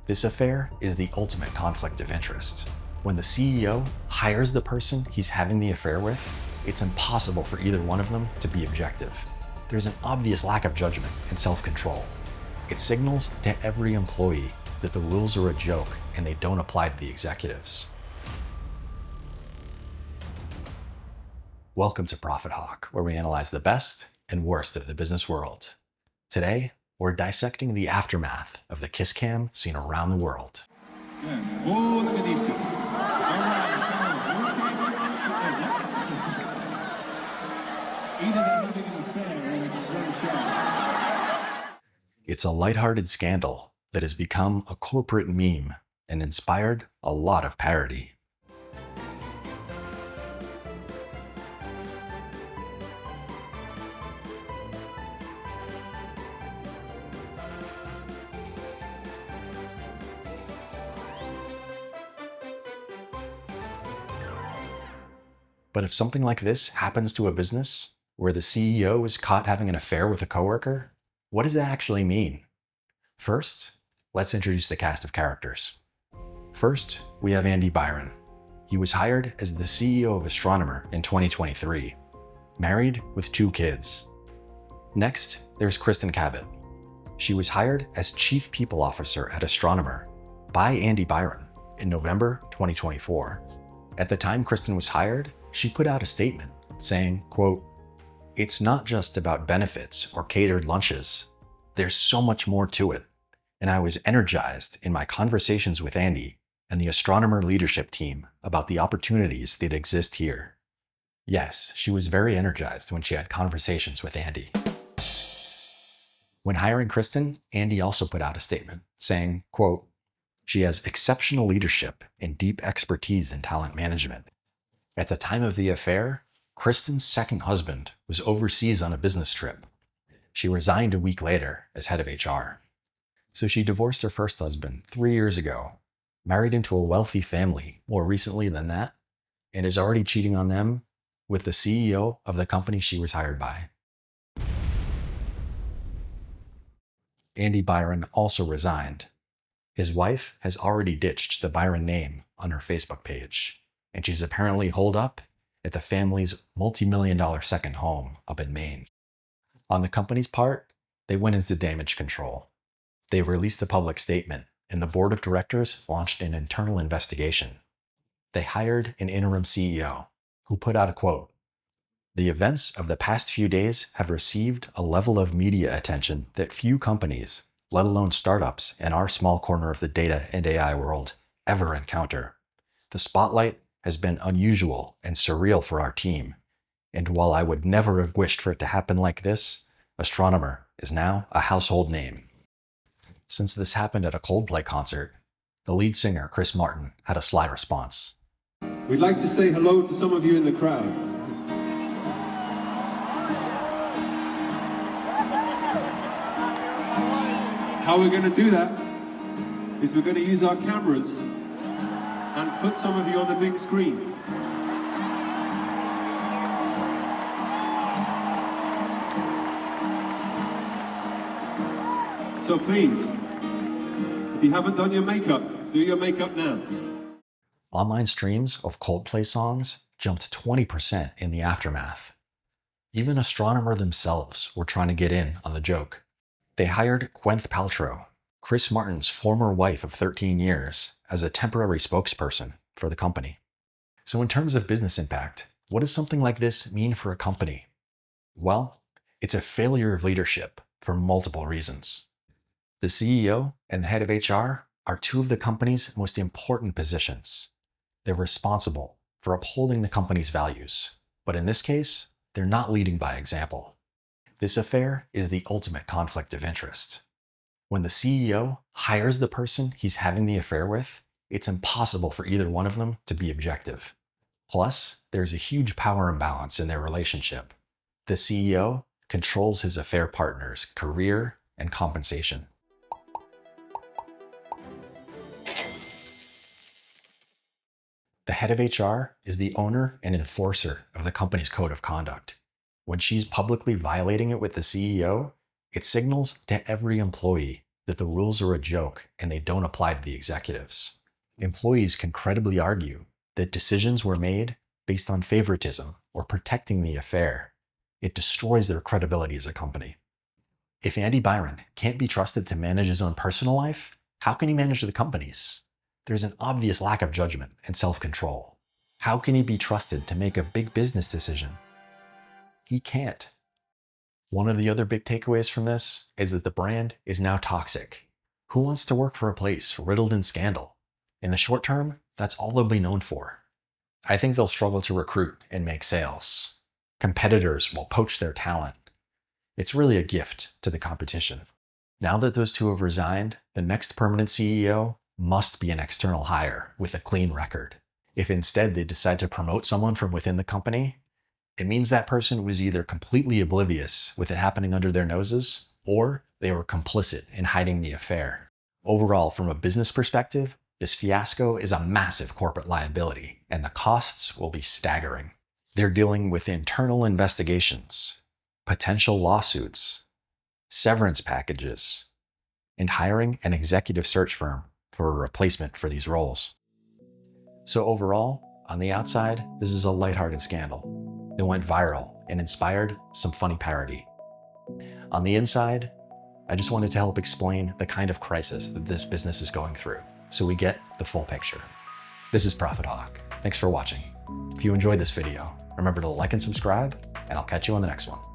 This affair is the ultimate conflict of interest. When the CEO hires the person he's having the affair with, it's impossible for either one of them to be objective. There's an obvious lack of judgment and self-control. It signals to every employee that the rules are a joke and they don't apply to the executives. Welcome to Profit Hawk, where we analyze the best and worst of the business world. Today, we're dissecting the aftermath of the kiss cam seen around the world. Yeah. Oh, look at these two. Either they're having an affair or they're just very shy. It's a lighthearted scandal that has become a corporate meme and inspired a lot of parody. But if something like this happens to a business, where the CEO is caught having an affair with a coworker, what does that actually mean? First, let's introduce the cast of characters. First, we have Andy Byron. He was hired as the CEO of Astronomer in 2023, married with 2 kids. Next, there's Kristen Cabot. She was hired as Chief People Officer at Astronomer by Andy Byron in November 2024. At the time Kristen was hired, she put out a statement saying, quote, "It's not just about benefits or catered lunches. There's so much more to it. And I was energized in my conversations with Andy and the Astronomer leadership team about the opportunities that exist here." Yes, she was very energized when she had conversations with Andy. When hiring Kristen, Andy also put out a statement saying, quote, "She has exceptional leadership and deep expertise in talent management." At the time of the affair, Kristen's second husband was overseas on a business trip. She resigned a week later as head of HR. So she divorced her first husband 3 years ago, married into a wealthy family more recently than that, and is already cheating on them with the CEO of the company she was hired by. Andy Byron also resigned. His wife has already ditched the Byron name on her Facebook page, and she's apparently holed up at the family's multi-million-dollar second home up in Maine. On the company's part, they went into damage control. They released a public statement, and the board of directors launched an internal investigation. They hired an interim CEO who put out a quote, "The events of the past few days have received a level of media attention that few companies, let alone startups in our small corner of the data and AI world, ever encounter. The spotlight has been unusual and surreal for our team, and while I would never have wished for it to happen like this, Astronomer is now a household name." Since this happened at a Coldplay concert, the lead singer, Chris Martin, had a sly response. We'd like to say hello to some of you in the crowd. How we're going to do that is we're going to use our cameras and put some of you on the big screen. So please, if you haven't done your makeup, do your makeup now. Online streams of Coldplay songs jumped 20% in the aftermath. Even Astronomer themselves were trying to get in on the joke. They hired Gwyneth Paltrow, Chris Martin's former wife of 13 years, as a temporary spokesperson for the company. So in terms of business impact, what does something like this mean for a company? Well, it's a failure of leadership for multiple reasons. The CEO and the head of HR are 2 of the company's most important positions. They're responsible for upholding the company's values, but in this case, they're not leading by example. This affair is the ultimate conflict of interest. When the CEO hires the person he's having the affair with, it's impossible for either one of them to be objective. Plus, there's a huge power imbalance in their relationship. The CEO controls his affair partner's career and compensation. The head of HR is the owner and enforcer of the company's code of conduct. When she's publicly violating it with the CEO, it signals to every employee that the rules are a joke and they don't apply to the executives. Employees can credibly argue that decisions were made based on favoritism or protecting the affair. It destroys their credibility as a company. If Andy Byron can't be trusted to manage his own personal life, how can he manage the company's? There's an obvious lack of judgment and self-control. How can he be trusted to make a big business decision? He can't. One of the other big takeaways from this is that the brand is now toxic. Who wants to work for a place riddled in scandal? In the short term, that's all they'll be known for. I think they'll struggle to recruit and make sales. Competitors will poach their talent. It's really a gift to the competition. Now that those two have resigned, the next permanent CEO must be an external hire with a clean record. If instead they decide to promote someone from within the company, it means that person was either completely oblivious with it happening under their noses, or they were complicit in hiding the affair. Overall, from a business perspective, this fiasco is a massive corporate liability, and the costs will be staggering. They're dealing with internal investigations, potential lawsuits, severance packages, and hiring an executive search firm for a replacement for these roles. So overall, on the outside, this is a lighthearted scandal that went viral and inspired some funny parody. On the inside, I just wanted to help explain the kind of crisis that this business is going through, so we get the full picture. This is Profit Hawk. Thanks for watching. If you enjoyed this video, remember to like and subscribe, and I'll catch you on the next one.